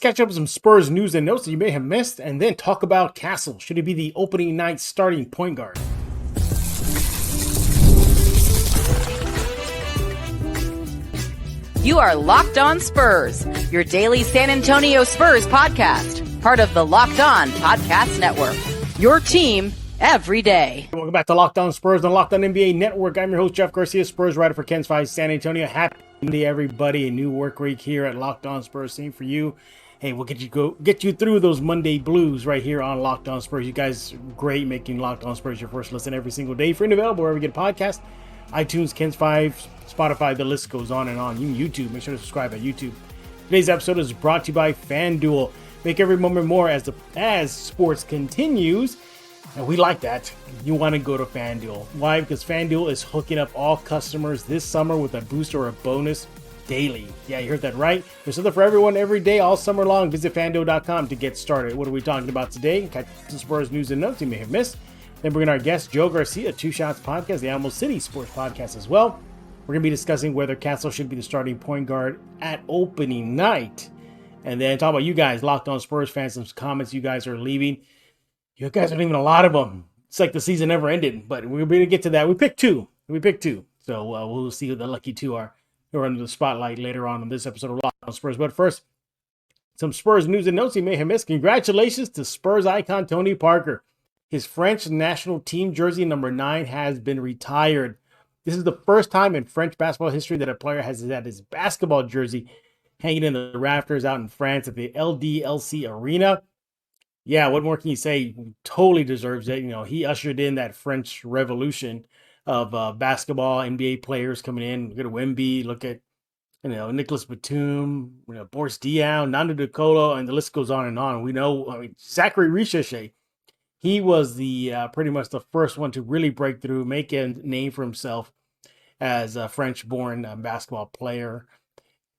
catch up with some Spurs news and notes that you may have missed, and then talk about Castle. Should he be the opening night starting point guard? You are Locked On Spurs, your daily San Antonio Spurs podcast, part of the Locked On Podcast Network, your team every day. Welcome back to Locked On Spurs on Locked On NBA Network. I'm your host, Jeff Garcia, Spurs writer for Ken's 5 San Antonio. Happy Monday, everybody. A new work week here at Locked On Spurs. Same for you. Hey, we'll get you through those Monday blues right here on Locked On Spurs. You guys are great making Locked On Spurs your first listen every single day. Free and available wherever you get a podcast. iTunes, Ken's 5, Spotify, the list goes on and on. Even YouTube, make sure to subscribe at YouTube. Today's episode is brought to you by FanDuel. Make every moment more as sports continues. And we like that. You want to go to FanDuel. Why? Because FanDuel is hooking up all customers this summer with a boost or a bonus daily. Yeah, you heard that right. There's something for everyone every day, all summer long. Visit FanDuel.com to get started. What are we talking about today? Catch some Spurs news and notes you may have missed. Then bring in our guest, Joe Garcia, Two Shots Podcast, the Alamocity Sports Podcast as well. We're going to be discussing whether Castle should be the starting point guard at opening night. And then talk about you guys, Locked On Spurs fans, some comments you guys are leaving. You guys aren't even a lot of them. It's like the season never ended, but we're going to get to that. We picked two. So we'll see who the lucky two are who are under the spotlight later on in this episode of Locked On Spurs. But first, some Spurs news and notes you may have missed. Congratulations to Spurs icon Tony Parker. His French national team jersey number 9 has been retired. This is the first time in French basketball history that a player has had his basketball jersey hanging in the rafters out in France at the LDLC Arena. Yeah, what more can you say? Totally deserves it. You know, he ushered in that French revolution of basketball, NBA players coming in. Look at Wemby, look at, Nicholas Batum, Boris Diaw, Nando De Colo, and the list goes on and on. We know, Zachary Richichet, he was the pretty much the first one to really break through, make a name for himself as a French-born basketball player.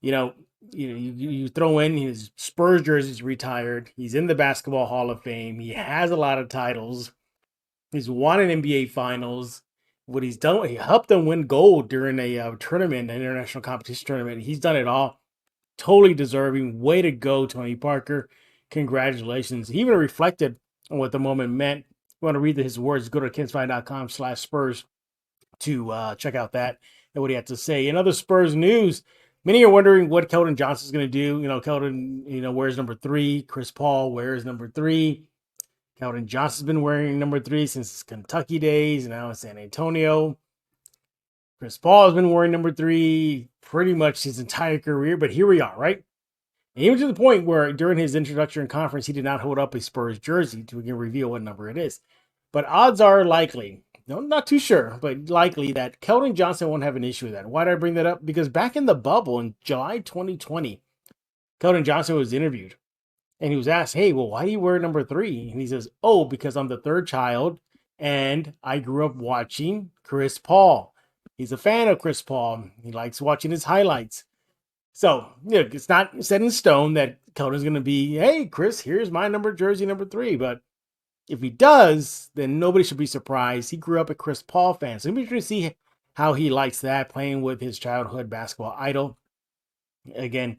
You throw in his Spurs jerseys retired. He's in the Basketball Hall of Fame. He has a lot of titles. He's won an NBA Finals. What he's done, he helped them win gold during a tournament, an international competition tournament. He's done it all. Totally deserving. Way to go, Tony Parker. Congratulations. He even reflected on what the moment meant. If you want to read his words, go to kensfine.com/Spurs to check out that and what he had to say. In other Spurs news, many are wondering what Keldon Johnson is going to do. Keldon, wears number 3. Chris Paul wears number 3. Keldon Johnson's been wearing number 3 since his Kentucky days, now in San Antonio. Chris Paul has been wearing number 3 pretty much his entire career, but here we are, right? And even to the point where during his introductory conference, he did not hold up a Spurs jersey to reveal what number it is. But odds are likely, not too sure, but likely that Keldon Johnson won't have an issue with that. Why did I bring that up? Because back in the bubble in July 2020, Keldon Johnson was interviewed. And he was asked, hey, well, why do you wear number 3? And he says, oh, because I'm the third child and I grew up watching Chris Paul. He's a fan of Chris Paul. He likes watching his highlights. So, it's not set in stone that Keldon's going to be, hey, Chris, here's my jersey number 3. But if he does, then nobody should be surprised. He grew up a Chris Paul fan. So it'll be interesting to see how he likes that, playing with his childhood basketball idol. Again,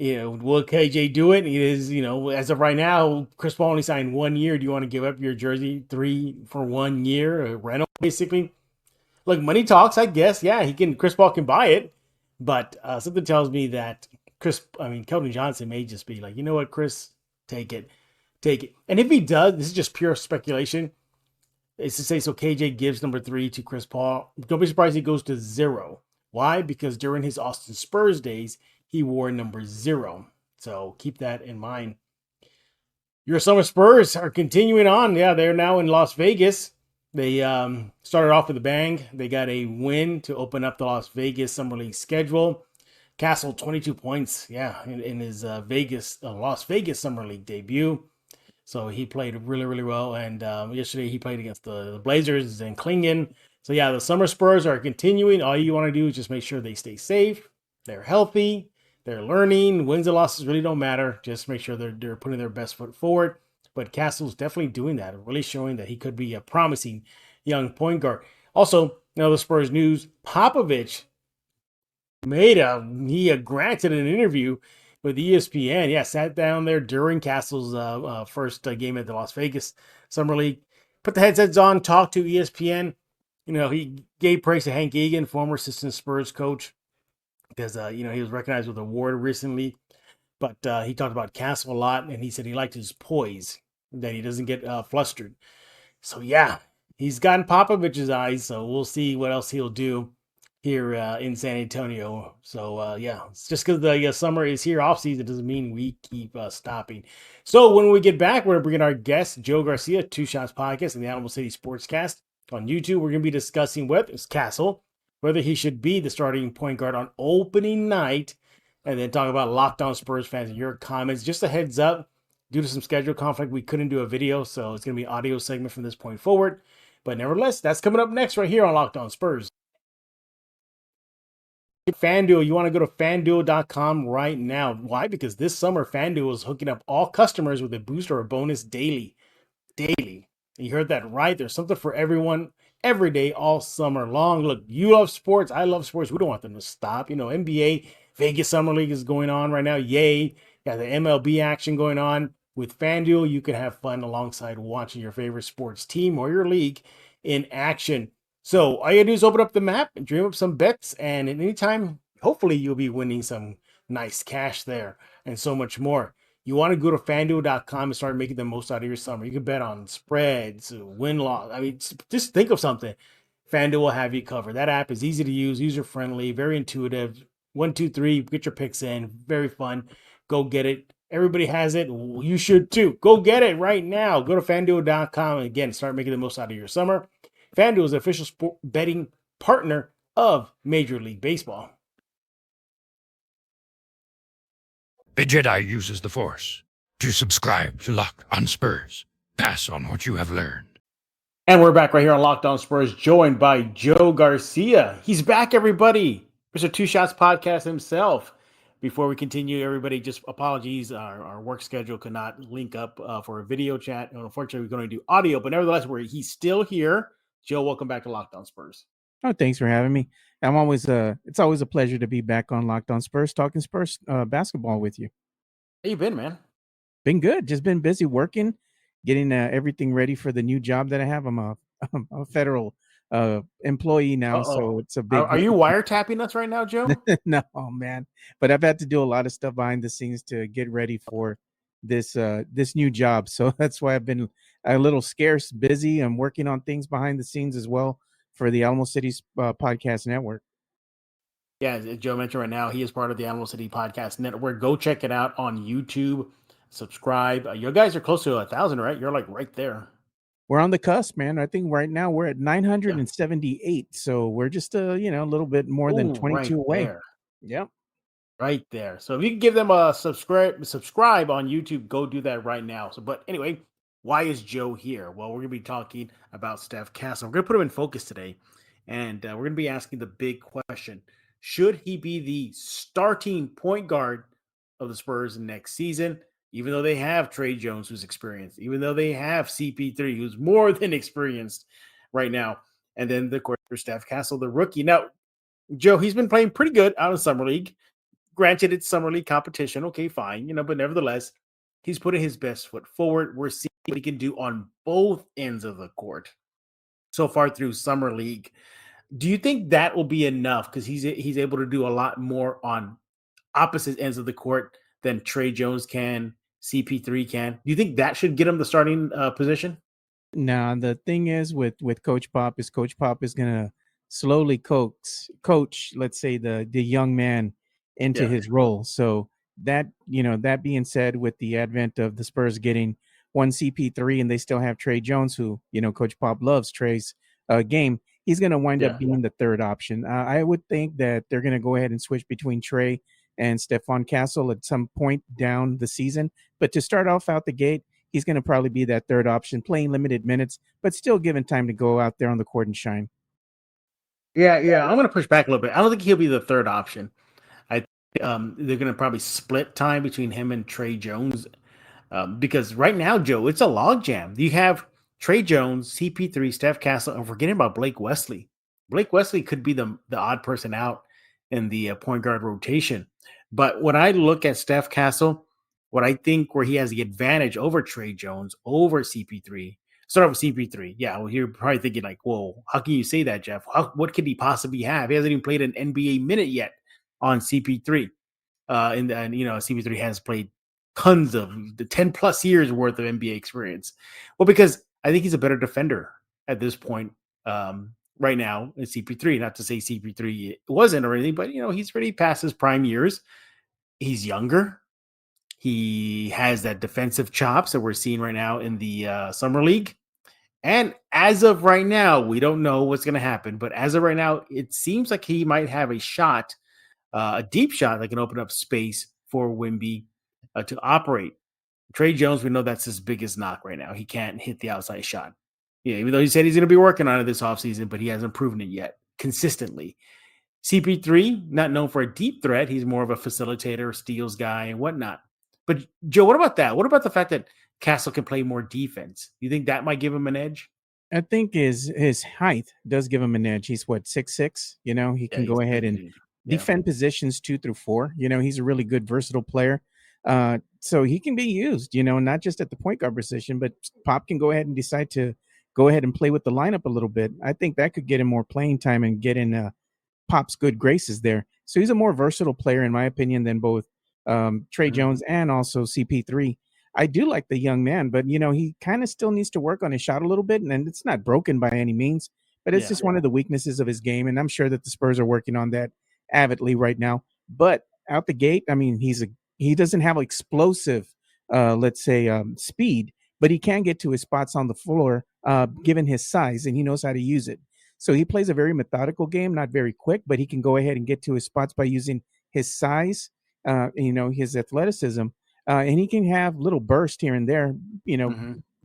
will KJ do it? It is, as of right now, Chris Paul only signed 1 year. Do you want to give up your jersey 3 for 1 year? A rental, basically. Look, money talks, I guess. Yeah, Chris Paul can buy it. But something tells me that Keldon Johnson may just be like, you know what, Chris, take it. And if he does, this is just pure speculation. It's to say, so KJ gives number 3 to Chris Paul. Don't be surprised he goes to 0. Why? Because during his Austin Spurs days, he wore number 0. So keep that in mind. Your summer Spurs are continuing on. Yeah, they're now in Las Vegas. They started off with a bang. They got a win to open up the Las Vegas Summer League schedule. Castle, 22 points, in his Las Vegas Summer League debut. So he played really, really well. And yesterday he played against the Blazers and Klingen. So the summer Spurs are continuing. All you want to do is just make sure they stay safe. They're healthy. They're learning. Wins and losses really don't matter. Just make sure they're putting their best foot forward. But Castle's definitely doing that, really showing that he could be a promising young point guard. Also, the Spurs news, Popovich he granted an interview with ESPN. Yeah, sat down there during Castle's first game at the Las Vegas Summer League. Put the headsets on, talked to ESPN. He gave praise to Hank Egan, former assistant Spurs coach, because he was recognized with an award recently. But he talked about Castle a lot, and he said he liked his poise, that he doesn't get flustered. So yeah, he's gotten Popovich's eyes. So we'll see what else he'll do here in San Antonio. So yeah, it's just because the summer is here, off season doesn't mean we keep stopping. So when we get back, we're gonna bring in our guest Joe Garcia, Two Shots Podcast and the Alamocity Sportscast on YouTube. We're gonna be discussing with Castle whether he should be the starting point guard on opening night, and then talk about Locked On Spurs fans and your comments. Just a heads up, due to some schedule conflict, we couldn't do a video, so it's going to be an audio segment from this point forward. But nevertheless, that's coming up next right here on Locked On Spurs. FanDuel, you want to go to FanDuel.com right now. Why? Because this summer, FanDuel is hooking up all customers with a boost or a bonus daily. You heard that right. There's something for everyone every day, all summer long. Look, you love sports. I love sports. We don't want them to stop. NBA, Vegas Summer League is going on right now. Yay. Got the MLB action going on. With FanDuel, you can have fun alongside watching your favorite sports team or your league in action. So all you gotta do is open up the map and dream up some bets. And at any time, hopefully you'll be winning some nice cash there and so much more. You want to go to FanDuel.com and start making the most out of your summer. You can bet on spreads, win-loss. I mean, just think of something. FanDuel will have you covered. That app is easy to use, user-friendly, very intuitive. 1, 2, 3, get your picks in. Very fun. Go get it. Everybody has it. You should too. Go get it right now. Go to FanDuel.com and again, start making the most out of your summer. FanDuel is the official sport betting partner of Major League Baseball. A Jedi uses the Force. To subscribe to Locked On Spurs, pass on what you have learned. And we're back right here on Locked On Spurs, joined by Joe Garcia. He's back, everybody. Mr. Two Shots Podcast himself. Before we continue, everybody, just apologies. Our work schedule could not link up for a video chat. Unfortunately, we're going to do audio, but nevertheless, he's still here. Joe, welcome back to Locked On Spurs. Oh, thanks for having me. It's always a pleasure to be back on Locked On Spurs, talking Spurs basketball with you. How you been, man? Been good. Just been busy working, getting everything ready for the new job that I have. I'm a federal employee now, so it's a big. Are you wiretapping us right now, Joe? No, man. But I've had to do a lot of stuff behind the scenes to get ready for this new job. So that's why I've been a little scarce, busy. I'm working on things behind the scenes as well for the Alamocity Podcast Network. Yeah, as Joe mentioned right now, he is part of the Alamocity Podcast Network. Go check it out on YouTube. Subscribe. You guys are close to 1,000, right? You're like right there. We're on the cusp, man. I think right now we're at 978. So we're just a little bit more than 22 away. There. Yep. Right there. So if you can give them a subscribe on YouTube, go do that right now. So, but anyway, why is Joe here? Well, we're going to be talking about Stephon Castle. We're going to put him in focus today. And we're going to be asking the big question. Should he be the starting point guard of the Spurs next season? Even though they have Trey Jones, who's experienced, even though they have CP3, who's more than experienced right now. And then, of course, Stephon Castle, the rookie. Now, Joe, he's been playing pretty good out of Summer League. Granted, it's Summer League competition. Okay, fine. But nevertheless, he's putting his best foot forward. We're seeing what he can do on both ends of the court so far through Summer League. Do you think that will be enough? Because he's able to do a lot more on opposite ends of the court than Trey Jones can, CP3 can. Do you think that should get him the starting position? Now, the thing is with Coach Pop is going to slowly coach, let's say, the young man into his role. So that being said, with the advent of the Spurs getting one CP3 and they still have Trey Jones, who, Coach Pop loves Trey's game, he's going to wind up being the third option. I would think that they're going to go ahead and switch between Trey and Stephon Castle at some point down the season. But to start off out the gate, he's going to probably be that third option, playing limited minutes, but still given time to go out there on the court and shine. Yeah. I'm going to push back a little bit. I don't think he'll be the third option. I think they're going to probably split time between him and Trey Jones because right now, Joe, it's a logjam. You have Trey Jones, CP3, Steph Castle, and forgetting about Blake Wesley. Blake Wesley could be the odd person out in the point guard rotation. But when I look at Steph Castle, what I think where he has the advantage over Trey Jones, over CP3, start off with CP3. Yeah, well, you're probably thinking like, whoa, how can you say that, Jeff? What could he possibly have? He hasn't even played an NBA minute yet on CP3. And CP3 has played tons of the 10 plus years worth of NBA experience. Well, because I think he's a better defender at this point right now in CP3. Not to say CP3 wasn't or anything, but he's already past his prime years. He's younger. He has that defensive chops that we're seeing right now in the summer league. And as of right now, we don't know what's going to happen. But as of right now, it seems like he might have a shot, a deep shot that can open up space for Wemby to operate. Trey Jones, we know that's his biggest knock right now. He can't hit the outside shot. Yeah, even though he said he's going to be working on it this offseason, but he hasn't proven it yet consistently. CP3, not known for a deep threat. He's more of a facilitator, steals guy, and whatnot. But, Joe, what about that? What about the fact that Castle can play more defense? You think that might give him an edge? I think his height does give him an edge. He's what, 6'6"? He Yeah, can go he's ahead big and dude. Yeah. defend positions 2 through 4. He's a really good versatile player. So he can be used, not just at the point guard position, but Pop can go ahead and decide to go ahead and play with the lineup a little bit. I think that could get him more playing time and get in Pop's good graces there. So he's a more versatile player, in my opinion, than both Trey Jones and also CP3. I do like the young man, but he kind of still needs to work on his shot a little bit, and it's not broken by any means, but it's just one of the weaknesses of his game, and I'm sure that the Spurs are working on that avidly right now. But out the gate, I mean, he doesn't have explosive, let's say, speed, but he can get to his spots on the floor, given his size, and he knows how to use it. So he plays a very methodical game, not very quick, but he can go ahead and get to his spots by using his size, his athleticism. And he can have little bursts here and there,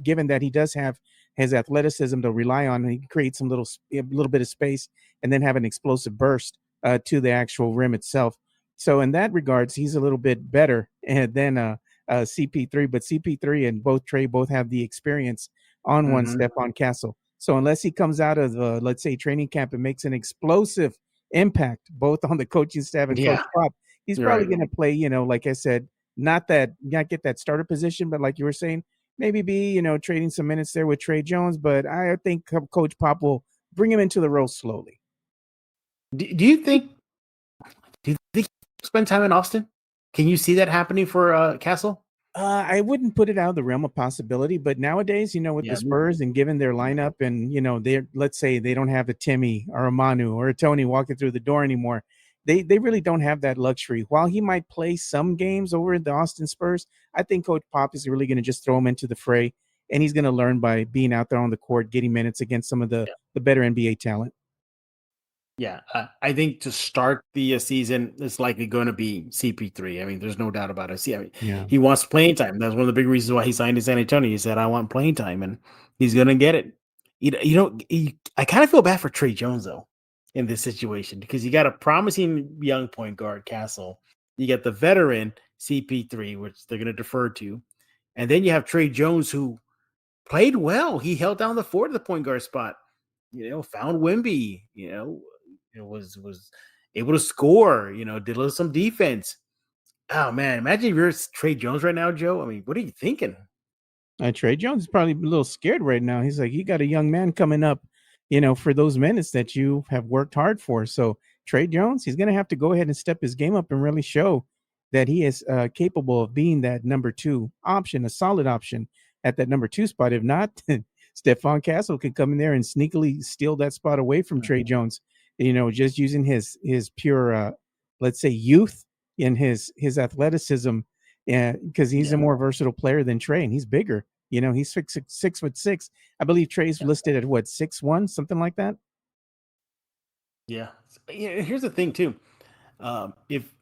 given that he does have his athleticism to rely on. And he can create a little bit of space and then have an explosive burst to the actual rim itself. So in that regards, he's a little bit better than CP3. But CP3 and Trey both have the experience on one Stephon Castle. So unless he comes out of, let's say, training camp and makes an explosive impact, both on the coaching staff and Coach Pop, he's probably going to play, like I said, not get that starter position, but like you were saying, maybe be, trading some minutes there with Trey Jones. But I think Coach Pop will bring him into the role slowly. Do you think he'll spend time in Austin? Can you see that happening for Castle? I wouldn't put it out of the realm of possibility, but nowadays, with the Spurs and given their lineup and, let's say they don't have a Timmy or a Manu or a Tony walking through the door anymore. They really don't have that luxury. While he might play some games over at the Austin Spurs, I think Coach Pop is really going to just throw him into the fray, and he's going to learn by being out there on the court, getting minutes against some of the better NBA talent. Yeah, I think to start the season, it's likely going to be CP3. I mean, there's no doubt about it. He wants playing time. That's one of the big reasons why he signed in San Antonio. He said, I want playing time, and he's going to get it. I kind of feel bad for Trey Jones, though, in this situation, because you got a promising young point guard, Castle. You got the veteran, CP3, which they're going to defer to. And then you have Trey Jones, who played well. He held down the fort at the point guard spot, found Wemby, was able to score, did some defense. Oh man, imagine if you're Trey Jones right now, Joe. I mean, what are you thinking? Trey Jones is probably a little scared right now. He's like, you got a young man coming up, for those minutes that you have worked hard for. So Trey Jones, he's going to have to go ahead and step his game up and really show that he is capable of being that number 2 option, a solid option at that number 2 spot. If not, Stephon Castle could come in there and sneakily steal that spot away from Trey Jones. Just using his pure, let's say, youth and his athleticism, because he's a more versatile player than Trey, and he's bigger. He's 6'6". I believe Trey's listed at what, 6'1", something like that. Yeah. Here's the thing too. If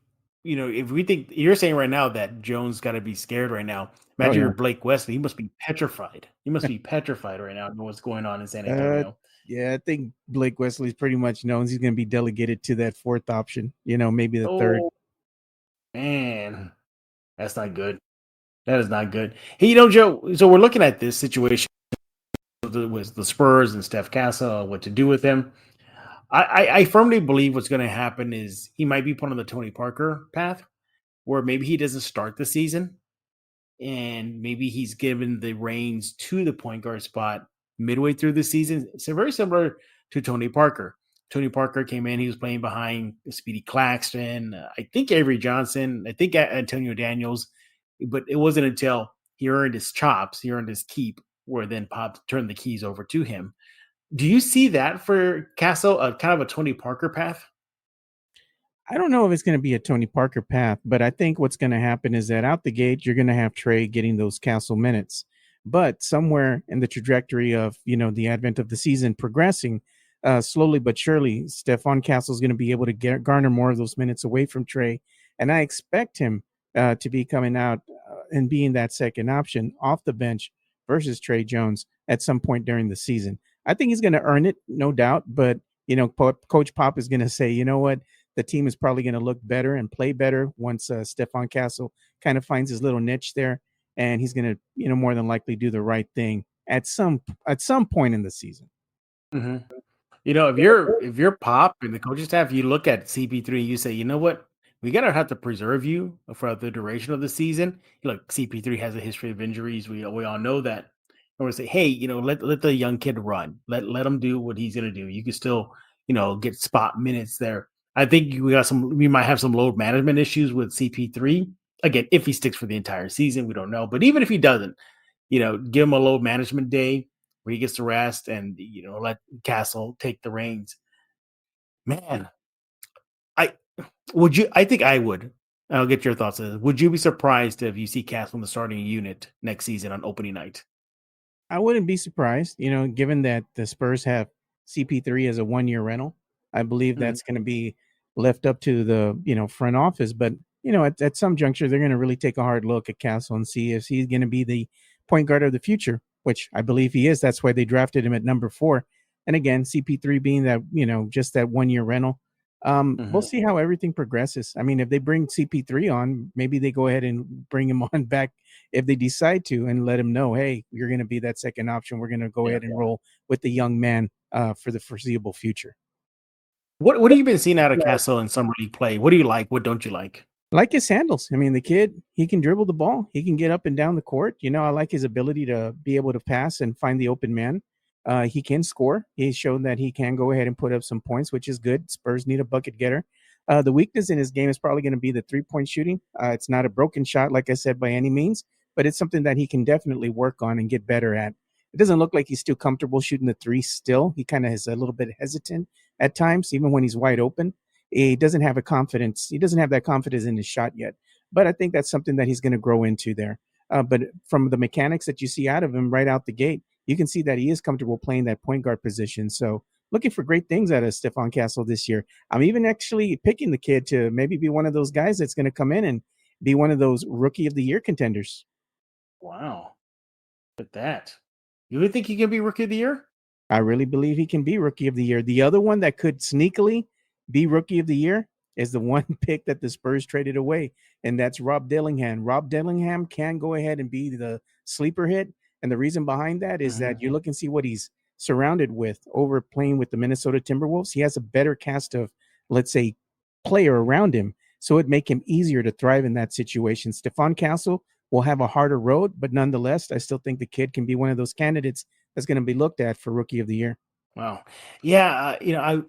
we think you're saying right now that Jones got to be scared right now, imagine you're Blake Wesley. He must be petrified. He must be petrified right now. What's going on in San Antonio? Yeah, I think Blake Wesley's pretty much knows he's going to be delegated to that 4th option, maybe the 3rd. Man, that's not good. That is not good. Hey, Joe, so we're looking at this situation with the Spurs and Steph Castle, what to do with him. I firmly believe what's going to happen is he might be put on the Tony Parker path. where maybe he doesn't start the season and maybe he's given the reins to the point guard spot midway through the season. It's very similar to Tony Parker. Tony Parker came in, he was playing behind Speedy Claxton, I think Avery Johnson, I think Antonio Daniels, but it wasn't until he earned his chops, he earned his keep, where then Pop turned the keys over to him. Do you see that for Castle, kind of a Tony Parker path? I don't know if it's going to be a Tony Parker path, but I think what's going to happen is that out the gate, you're going to have Trey getting those Castle minutes. But somewhere in the trajectory of, the advent of the season progressing, slowly but surely, Stephon Castle is going to be able to garner more of those minutes away from Trey. And I expect him to be coming out and being that second option off the bench versus Trey Jones at some point during the season. I think he's going to earn it, no doubt. But, Coach Pop is going to say, you know what? The team is probably going to look better and play better once Stephon Castle kind of finds his little niche there, and he's going to, more than likely do the right thing at some point in the season. Mm-hmm. If you're Pop and the coaching staff, you look at CP3 and you say, you know what, we gotta have to preserve you for the duration of the season. Look, CP3 has a history of injuries. We all know that. And we say, hey, let the young kid run. Let him do what he's gonna do. You can still, get spot minutes there. I think we might have some load management issues with CP3. Again, if he sticks for the entire season, we don't know. But even if he doesn't, give him a load management day where he gets to rest and, let Castle take the reins. Man, I think I would. I'll get your thoughts on this. Would you be surprised if you see Castle in the starting unit next season on opening night? I wouldn't be surprised, given that the Spurs have CP3 as a 1-year rental. I believe that's going to be left up to the, front office. But, at some juncture, they're going to really take a hard look at Castle and see if he's going to be the point guard of the future, which I believe he is. That's why they drafted him at number 4. And again, CP3 being that, just that 1-year rental. We'll see how everything progresses. I mean, if they bring CP3 on, maybe they go ahead and bring him on back if they decide to, and let him know, hey, you're going to be that second option. We're going to go ahead and roll with the young man for the foreseeable future. What have you been seeing out of Castle in summer league play? What do you like? What don't you like? Like his handles. I mean, the kid, he can dribble the ball. He can get up and down the court. I like his ability to be able to pass and find the open man. He can score. He's shown that he can go ahead and put up some points, which is good. Spurs need a bucket getter. The weakness in his game is probably going to be the 3-point shooting. It's not a broken shot, like I said, by any means, but it's something that he can definitely work on and get better at. It doesn't look like he's too comfortable shooting the 3 still. He kind of is a little bit hesitant at times, even when he's wide open. He doesn't have a confidence. He doesn't have that confidence in his shot yet, but I think that's something that he's going to grow into there. But from the mechanics that you see out of him right out the gate, you can see that he is comfortable playing that point guard position. So looking for great things out of Stephon Castle this year. I'm even actually picking the kid to maybe be one of those guys that's going to come in and be one of those rookie of the year contenders. Wow. Look at that. You really think he can be rookie of the year? I really believe he can be rookie of the year. The other one that could sneakily be rookie of the year is the one pick that the Spurs traded away, and that's Rob Dillingham. Rob Dillingham can go ahead and be the sleeper hit. And the reason behind that is that you look and see what he's surrounded with over playing with the Minnesota Timberwolves. He has a better cast of, let's say, player around him. So it'd make him easier to thrive in that situation. Stephon Castle will have a harder road, but nonetheless, I still think the kid can be one of those candidates that's going to be looked at for rookie of the year. Wow. Yeah.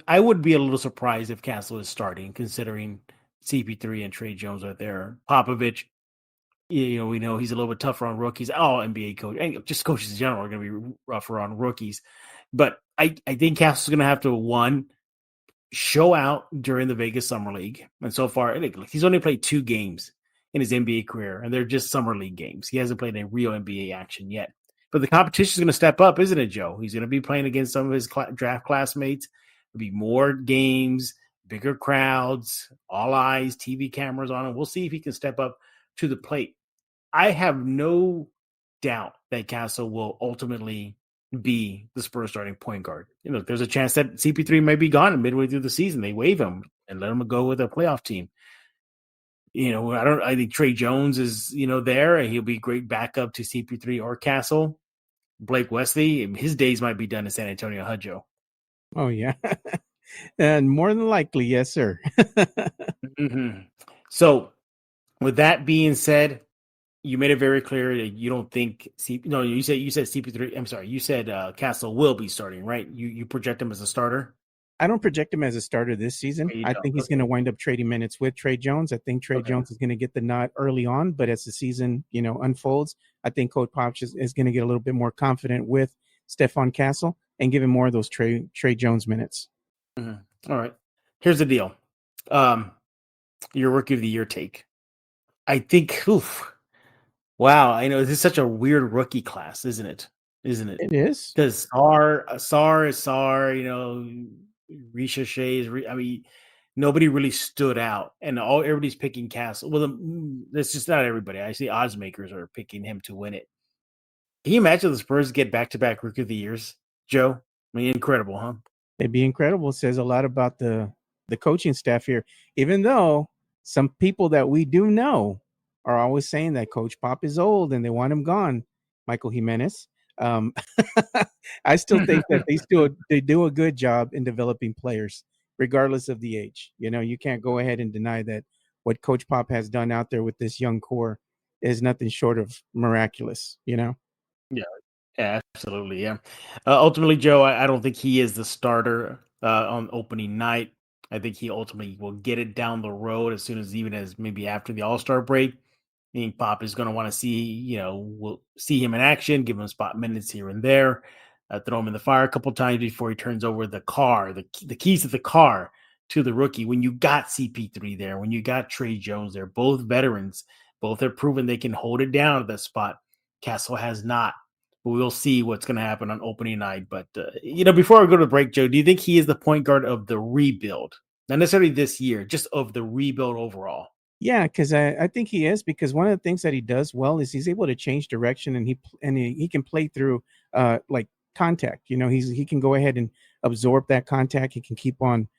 I would be a little surprised if Castle is starting, considering CP3 and Trey Jones are there. Popovich, we know he's a little bit tougher on rookies. All NBA coach and just coaches in general are going to be rougher on rookies. But I think Castle's going to have to, one, show out during the Vegas Summer League. And so far, he's only played 2 games in his NBA career, and they're just Summer League games. He hasn't played any real NBA action yet. But the competition is going to step up, isn't it, Joe? He's going to be playing against some of his draft classmates. There'll be more games, bigger crowds, all eyes, TV cameras on him. We'll see if he can step up to the plate. I have no doubt that Castle will ultimately be the Spurs starting point guard. There's a chance that CP3 may be gone midway through the season. They waive him and let him go with a playoff team. I think Trey Jones is, there, and he'll be great backup to CP3 or Castle. Blake Wesley, his days might be done in San Antonio, Joe. Oh, yeah. And more than likely, yes, sir. So With that being said, you made it very clear that you don't think you said CP3. I'm sorry, you said Castle will be starting, right? You project him as a starter. I don't project him as a starter this season. Oh, you I don't? think he's Okay. going to wind up trading minutes with Trey Jones. I think Trey Okay. Jones is going to get the nod early on, but as the season, unfolds, I think Coach Pop is going to get a little bit more confident with Stephon Castle and give him more of those Trey Jones minutes. Mm-hmm. All right. Here's the deal. Your rookie of the year take. I think. Wow. I know this is such a weird rookie class, isn't it? Isn't it? It is. Because Sar is Sar. Risha Shea is. I mean, nobody really stood out, and everybody's picking Castle. Well, that's just not everybody. I see odds makers are picking him to win it. Can you imagine the Spurs get back-to-back rookie of the years, Joe? I mean, incredible, huh? It'd be incredible. It says a lot about the coaching staff here, even though some people that we do know are always saying that Coach Pop is old and they want him gone. Michael Jimenez. I still think that they do a good job in developing players, regardless of the age. You can't go ahead and deny that what Coach Pop has done out there with this young core is nothing short of miraculous. Yeah, absolutely. Yeah. Ultimately, Joe, I don't think he is the starter on opening night. I think he ultimately will get it down the road as soon as even as maybe after the All-Star break. I think Pop is going to want to see, we'll see him in action, give him spot minutes here and there, throw him in the fire a couple times before he turns over the keys to the car to the rookie. When you got CP3 there, when you got Trey Jones there, both veterans, both have proven they can hold it down at that spot. Castle has not. But we'll see what's going to happen on opening night. But, before I go to the break, Joe, do you think he is the point guard of the rebuild? Not necessarily this year, just of the rebuild overall. Yeah, because I think he is, because one of the things that he does well is he's able to change direction, and he can play through like contact. He can go ahead and absorb that contact. He can keep on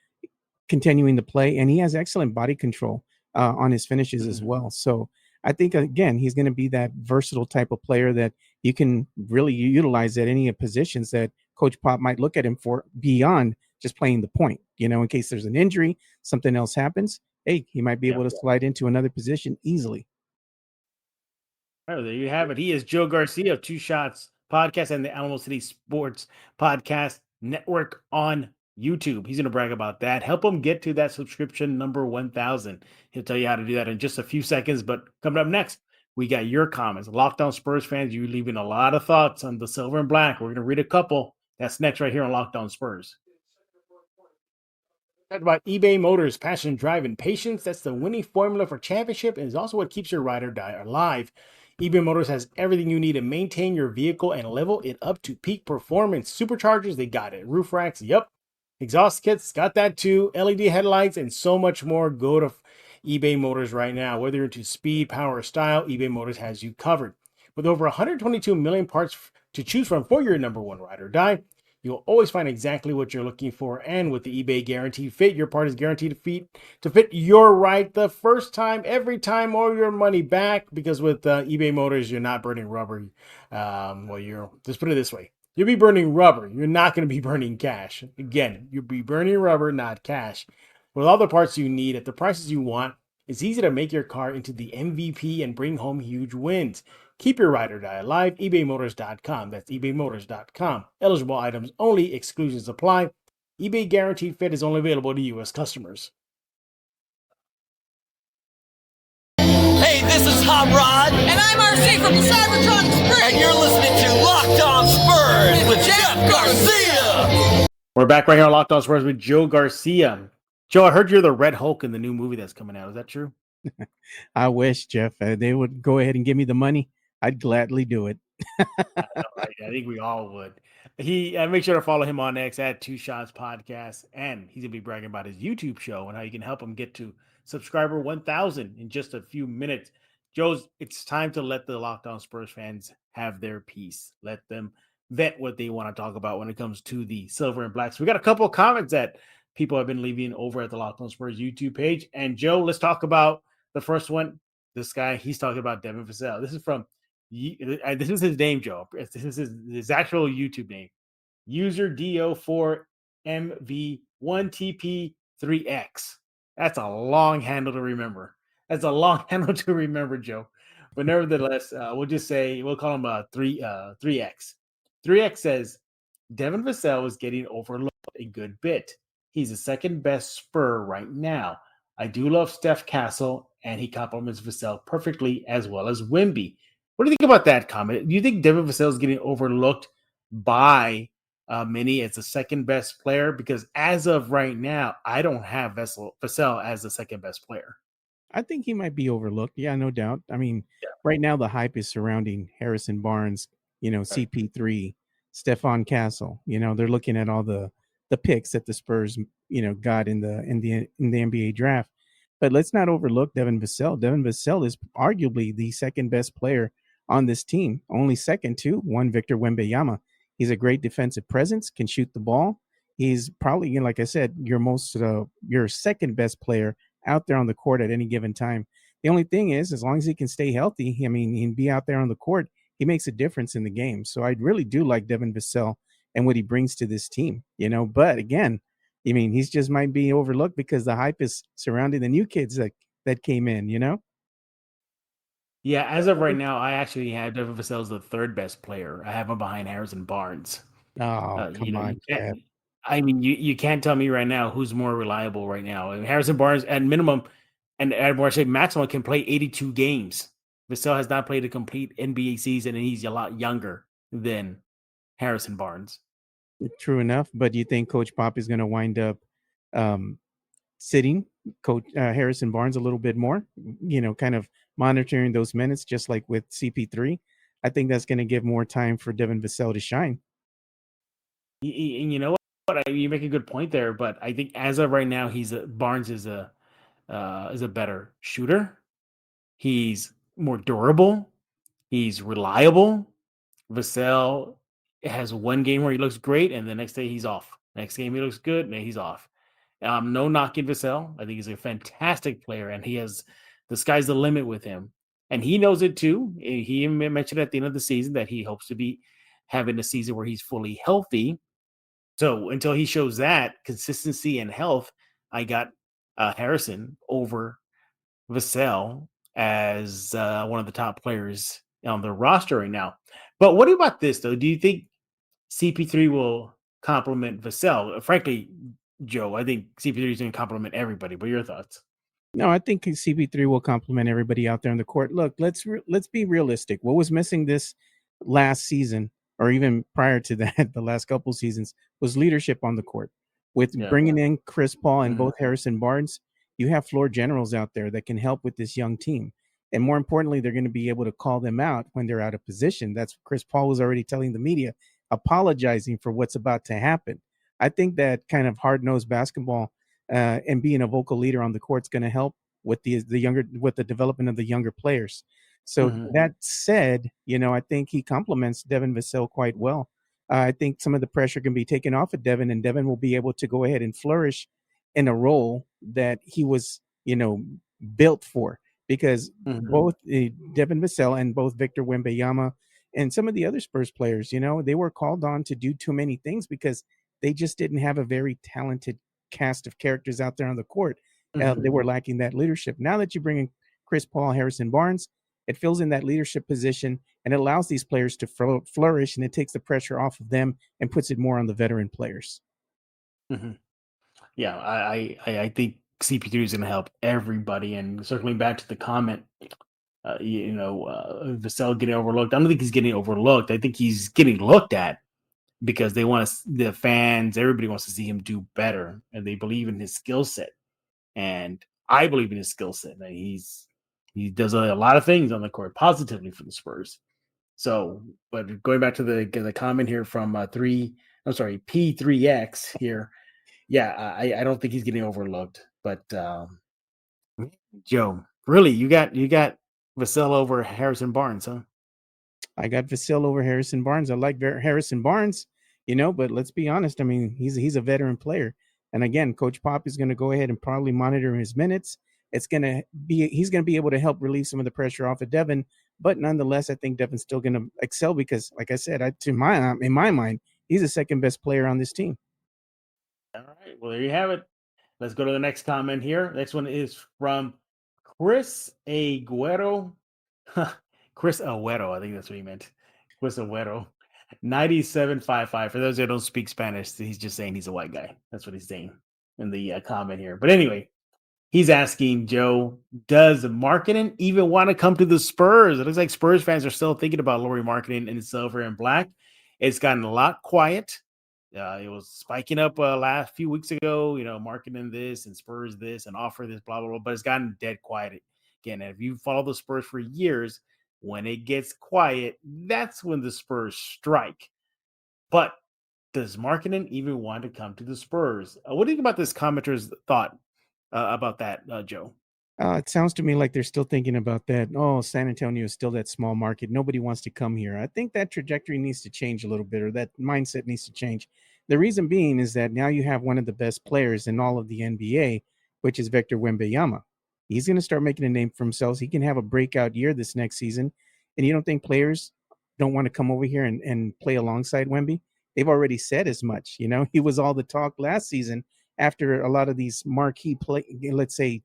continuing to play, and he has excellent body control on his finishes as well. So I think, again, he's going to be that versatile type of player that you can really utilize at any positions that Coach Pop might look at him for beyond just playing the point. In case there's an injury, something else happens, hey, he might be able to slide into another position easily. Oh, there you have it. He is Joe Garcia of Two Shots Podcast and the Alamocity Sports Podcast Network on YouTube. He's going to brag about that. Help him get to that subscription number 1,000. He'll tell you how to do that in just a few seconds. But coming up next, we got your comments. Locked On Spurs fans, you're leaving a lot of thoughts on the silver and black. We're going to read a couple. That's next right here on Locked On Spurs. Talk about eBay Motors, passion, drive, and patience. That's the winning formula for championship and is also what keeps your ride or die alive. eBay Motors has everything you need to maintain your vehicle and level it up to peak performance. Superchargers, they got it. Roof racks, yep. Exhaust kits, got that too. LED headlights, and so much more. Go to eBay Motors right now. Whether you're into speed, power, or style, eBay Motors has you covered. With over 122 million parts to choose from for your number one ride or die, you'll always find exactly what you're looking for. And with the eBay Guaranteed Fit, your part is guaranteed to fit your ride the first time, every time, or your money back. Because with eBay Motors, you're not burning rubber. Just put it this way. You'll be burning rubber. You're not going to be burning cash. Again, you'll be burning rubber, not cash. With all the parts you need at the prices you want, it's easy to make your car into the MVP and bring home huge wins. Keep your ride or die alive. ebaymotors.com. That's ebaymotors.com. Eligible items only. Exclusions apply. eBay Guaranteed Fit is only available to U.S. customers. Hey, this is Hot Rod. And I'm RC from the San Antonio Spurs. And you're listening to Locked On Spurs with Jeff Garcia. We're back right here on Locked On Spurs with Joe Garcia. Joe, I heard you're the Red Hulk in the new movie that's coming out. Is that true? I wish, Jeff, they would go ahead and give me the money. I'd gladly do it. I think we all would. Make sure to follow him on X at Two Shots Podcast, and he's gonna be bragging about his YouTube show and how you can help him get to subscriber 1,000 in just a few minutes. Joe's, it's time to let the Locked On Spurs fans have their piece. Let them vet what they want to talk about when it comes to the silver and blacks. We got a couple of comments that people have been leaving over at the Locked On Spurs YouTube page. And Joe, let's talk about the first one. This guy, he's talking about Devin Vassell. This is from this is his name, Joe. This is his actual YouTube name. User DO4MV1TP3X. That's a long handle to remember. That's a long handle to remember, Joe. But nevertheless, we'll call him 3X. 3X says Devin Vassell is getting overlooked a good bit. He's the second best Spur right now. I do love Steph Castle, and he complements Vassell perfectly, as well as Wimby. What do you think about that comment? Do you think Devin Vassell is getting overlooked by many as the second best player? Because as of right now, I don't have Vassell as the second best player. I think he might be overlooked. Yeah, no doubt. I mean, right now the hype is surrounding Harrison Barnes, CP3, Stephon Castle. They're looking at all the picks that the Spurs, got in the NBA draft. But let's not overlook Devin Vassell. Devin Vassell is arguably the second best player on this team, only second to one Victor Wembanyama. He's a great defensive presence, can shoot the ball. He's probably, like I said, your second best player out there on the court at any given time. The only thing is, as long as he can stay healthy, he can be out there on the court. He makes a difference in the game. So I really do like Devin Vassell and what he brings to this team. But again, he's just might be overlooked because the hype is surrounding the new kids that came in. Yeah, as of right now, I actually have Devin Vassell as the third best player. I have him behind Harrison Barnes. Oh, come on, Kev. You can't tell me right now who's more reliable right now. Harrison Barnes at minimum, and at maximum, can play 82 games. Vassell has not played a complete NBA season, and he's a lot younger than Harrison Barnes. True enough, but do you think Coach Pop is going to wind up sitting Coach Harrison Barnes a little bit more? Kind of monitoring those minutes, just like with CP3. I think that's going to give more time for Devin Vassell to shine. And you know what? You make a good point there, but I think as of right now, Barnes is a better shooter. He's more durable. He's reliable. Vassell has one game where he looks great, and the next day he's off. Next game he looks good, and he's off. No knocking Vassell. I think he's a fantastic player, and the sky's the limit with him. And he knows it too. He mentioned at the end of the season that he hopes to be having a season where he's fully healthy. So until he shows that consistency and health, I got Harrison over Vassell as one of the top players on the roster right now. But what about this, though? Do you think CP3 will complement Vassell? Frankly, Joe, I think CP3 is going to complement everybody. But your thoughts? No, I think CP3 will complement everybody out there on the court. Look, let's be realistic. What was missing this last season, or even prior to that, the last couple seasons, was leadership on the court. With bringing in Chris Paul and both Harrison Barnes, you have floor generals out there that can help with this young team. And more importantly, they're going to be able to call them out when they're out of position. That's what Chris Paul was already telling the media, apologizing for what's about to happen. I think that kind of hard-nosed basketball and being a vocal leader on the court is going to help with the development of the younger players. So that said, I think he complements Devin Vassell quite well. I think some of the pressure can be taken off of Devin, and Devin will be able to go ahead and flourish in a role that he was, built for. Because both Devin Vassell and both Victor Wembanyama and some of the other Spurs players, they were called on to do too many things because they just didn't have a very talented cast of characters out there on the court. They were lacking that leadership. Now that you bring in Chris Paul, Harrison Barnes, it fills in that leadership position and it allows these players to flourish, and it takes the pressure off of them and puts it more on the veteran players. Yeah, I think CP3 is going to help everybody. And circling back to the comment, Vassell getting overlooked. I don't think he's getting overlooked. I think he's getting looked at because they want the fans, everybody wants to see him do better, and they believe in his skill set. And I believe in his skill set. He does a lot of things on the court positively for the Spurs. So, but going back to the comment here from P3X here. Yeah, I don't think he's getting overlooked. But Joe, really, you got Vassell over Harrison Barnes, huh? I got Vassell over Harrison Barnes. I like Harrison Barnes, but let's be honest. I mean, he's a veteran player. And again, Coach Pop is going to go ahead and probably monitor his minutes. He's going to be able to help relieve some of the pressure off of Devin. But nonetheless, I think Devin's still going to excel because, like I said, in my mind, he's the second best player on this team. All right. Well, there you have it. Let's go to the next comment here. Next one is from Chris Aguero. Chris Aguero, I think that's what he meant. Chris Aguero. 9755. For those that don't speak Spanish, he's just saying he's a white guy. That's what he's saying in the comment here. But anyway, he's asking, Joe, does Marketing even want to come to the Spurs? It looks like Spurs fans are still thinking about Lauri Marketing in silver and black. It's gotten a lot quiet. It was spiking up last few weeks ago, Marketing this and Spurs this and offer this, blah, blah, blah. But it's gotten dead quiet again. And if you follow the Spurs for years, when it gets quiet, that's when the Spurs strike. But does Marketing even want to come to the Spurs? What do you think about this commenter's thought about that, Joe? It sounds to me like they're still thinking about that. Oh, San Antonio is still that small market. Nobody wants to come here. I think that trajectory needs to change a little bit, or that mindset needs to change. The reason being is that now you have one of the best players in all of the NBA, which is Victor Wembanyama. He's going to start making a name for himself. He can have a breakout year this next season. And you don't think players don't want to come over here and play alongside Wemby? They've already said as much. He was all the talk last season after a lot of these marquee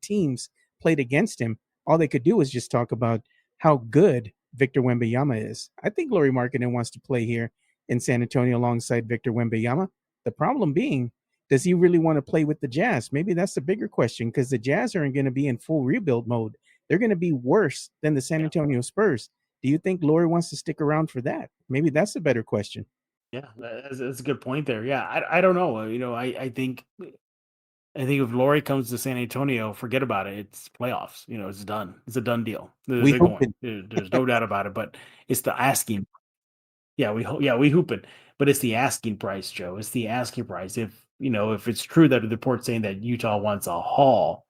teams played against him. All they could do was just talk about how good Victor Wembanyama is. I think Lauri Markkanen wants to play here in San Antonio alongside Victor Wembanyama. The problem being, does he really want to play with the Jazz? Maybe that's the bigger question, because the Jazz aren't going to be in full rebuild mode. They're going to be worse than the San Antonio Spurs. Do you think Lauri wants to stick around for that? Maybe that's a better question. Yeah, that's a good point there. Yeah, I don't know. I think if Lauri comes to San Antonio, forget about it. It's playoffs. It's done. It's a done deal. They're going. There's no doubt about it. But it's the asking. Yeah, we hoop it. But it's the asking price, Joe. It's the asking price. If it's true that the report's saying that Utah wants a haul,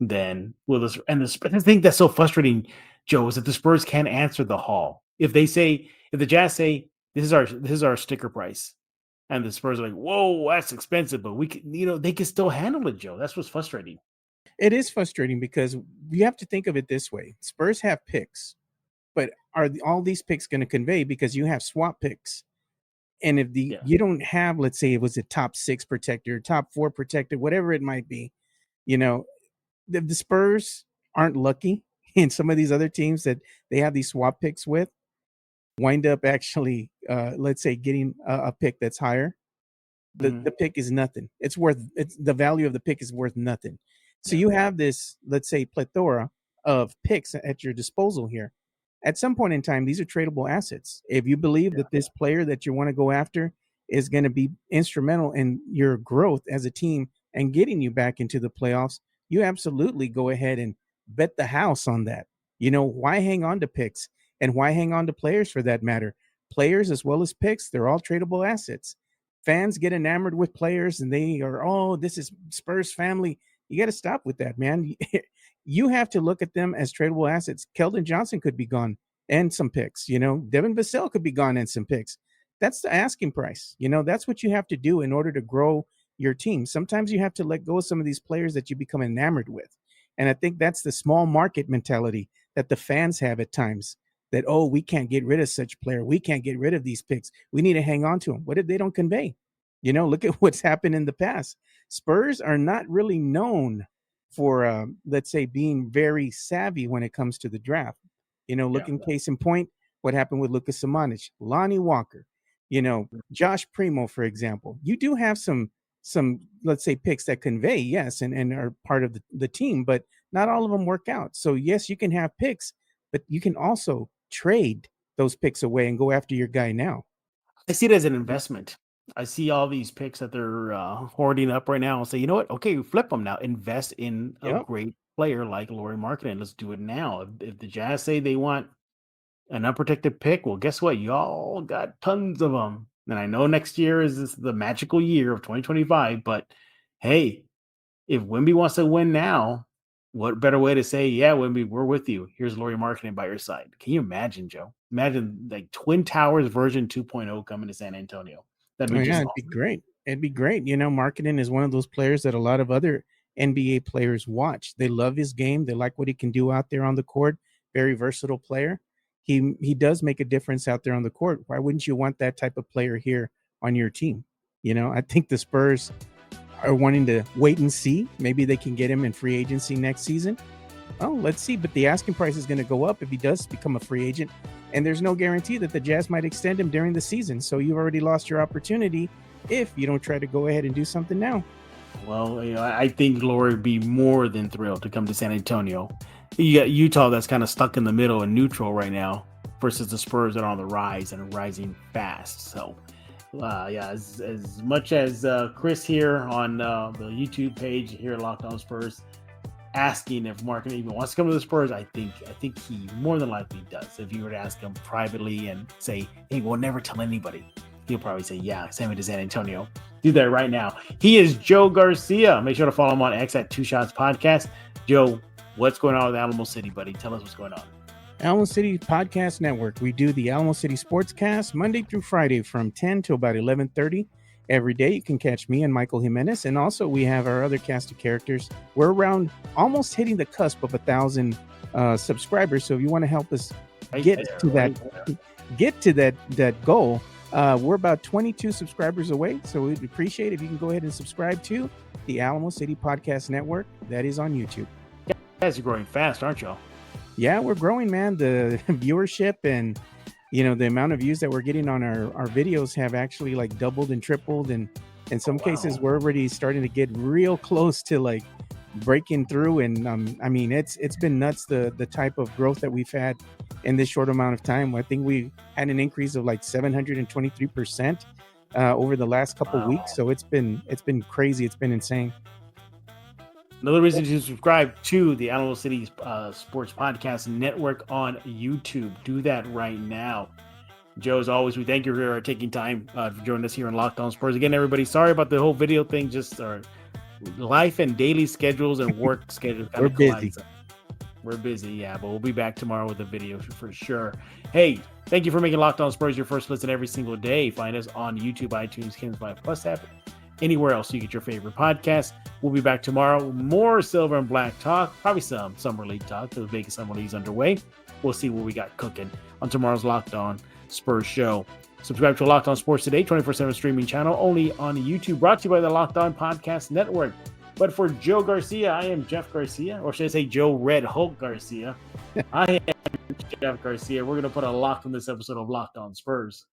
then the thing that's so frustrating, Joe, is that the Spurs can't answer the haul. If the Jazz say this is our sticker price, and the Spurs are like, whoa, that's expensive, but we can, they can still handle it, Joe. That's what's frustrating. It is frustrating because you have to think of it this way. Spurs have picks, but are all these picks going to convey? Because you have swap picks. And if you don't have, let's say it was a top 6 protector, top 4 protector, whatever it might be, the Spurs aren't lucky. And some of these other teams that they have these swap picks with wind up actually, let's say, getting a pick that's higher. The pick is nothing. It's the value of the pick is worth nothing. So you have this, let's say, plethora of picks at your disposal here. At some point in time, these are tradable assets. If you believe that this player that you want to go after is going to be instrumental in your growth as a team and getting you back into the playoffs, you absolutely go ahead and bet the house on that. Why hang on to picks, and why hang on to players for that matter? Players as well as picks, they're all tradable assets. Fans get enamored with players and they are, oh, this is Spurs family. You got to stop with that, man. You have to look at them as tradable assets. Keldon Johnson could be gone and some picks. Devin Vassell could be gone and some picks. That's the asking price. That's what you have to do in order to grow your team. Sometimes you have to let go of some of these players that you become enamored with. And I think that's the small market mentality that the fans have at times, that, oh, we can't get rid of such player. We can't get rid of these picks. We need to hang on to them. What if they don't convey? Look at what's happened in the past. Spurs are not really known for, let's say, being very savvy when it comes to the draft. Case in point, what happened with Luka Samanic, Lonnie Walker, Josh Primo, for example. You do have some, let's say, picks that convey, yes, and are part of the team, but not all of them work out. So, yes, you can have picks, but you can also trade those picks away and go after your guy now. I see it as an investment. I see all these picks that they're hoarding up right now and say, you know what? Okay, flip them now. Invest in a great player like Lauri Markkanen. Let's do it now. If the Jazz say they want an unprotected pick, well, guess what? Y'all got tons of them. And I know next year is the magical year of 2025, but hey, if Wemby wants to win now, what better way to say, yeah, Wemby, we're with you. Here's Lauri Markkanen by your side. Can you imagine, Joe? Imagine like Twin Towers version 2.0 coming to San Antonio. That'd be it'd be great. It'd be great. Markkanen is one of those players that a lot of other NBA players watch. They love his game. They like what he can do out there on the court. Very versatile player. He does make a difference out there on the court. Why wouldn't you want that type of player here on your team? I think the Spurs are wanting to wait and see. Maybe they can get him in free agency next season. Oh, let's see. But the asking price is going to go up if he does become a free agent. And there's no guarantee that the Jazz might extend him during the season. So you've already lost your opportunity if you don't try to go ahead and do something now. Well, I think Laurie would be more than thrilled to come to San Antonio. You got Utah that's kind of stuck in the middle and neutral right now versus the Spurs that are on the rise and rising fast. So, as much as Chris here on the YouTube page here at Locked On Spurs asking if Mark even wants to come to the Spurs, I think he more than likely does. If you were to ask him privately and say, "Hey, we'll never tell anybody," he'll probably say, "Yeah, send me to San Antonio." Do that right now. He is Joe Garcia. Make sure to follow him on X at 2 Shots Podcast. Joe, what's going on with Alamocity, buddy? Tell us what's going on. Alamocity Podcast Network. We do the Alamocity Sportscast Monday through Friday from 10 to about 11:30 every day. You can catch me and Michael Jimenez. And also we have our other cast of characters. We're around almost hitting the cusp of 1,000 subscribers. So if you want to help us get to that goal, we're about 22 subscribers away. So we'd appreciate if you can go ahead and subscribe to the Alamocity Podcast Network. That is on YouTube. You guys are growing fast, aren't y'all? Yeah, we're growing, man. The viewership and the amount of views that we're getting on our videos have actually like doubled and tripled, and in some cases we're already starting to get real close to like breaking through. And I mean, it's been nuts the type of growth that we've had in this short amount of time. I think we had an increase of like 723% over the last couple weeks. So it's been crazy. It's been insane. Another reason to subscribe to the Alamocity Sports Podcast Network on YouTube. Do that right now. Joe, as always, we thank you for taking time for joining us here on Locked On Spurs. Again, everybody, sorry about the whole video thing. Just our life and daily schedules and work schedules. We're busy. We're busy, yeah, but we'll be back tomorrow with a video for sure. Hey, thank you for making Locked On Spurs your first listen every single day. Find us on YouTube, iTunes, Kim's Live Plus app, anywhere else you get your favorite podcast. We'll be back tomorrow. More Silver and Black talk, probably some Summer League talk. The Vegas Summer League's underway. We'll see what we got cooking on tomorrow's Locked On Spurs show. Subscribe to Locked On Sports Today, 24/7 streaming channel, only on YouTube, brought to you by the Locked On Podcast Network. But for Joe Garcia, I am Jeff Garcia, or should I say Joe Red Hulk Garcia? I am Jeff Garcia. We're going to put a lock on this episode of Locked On Spurs.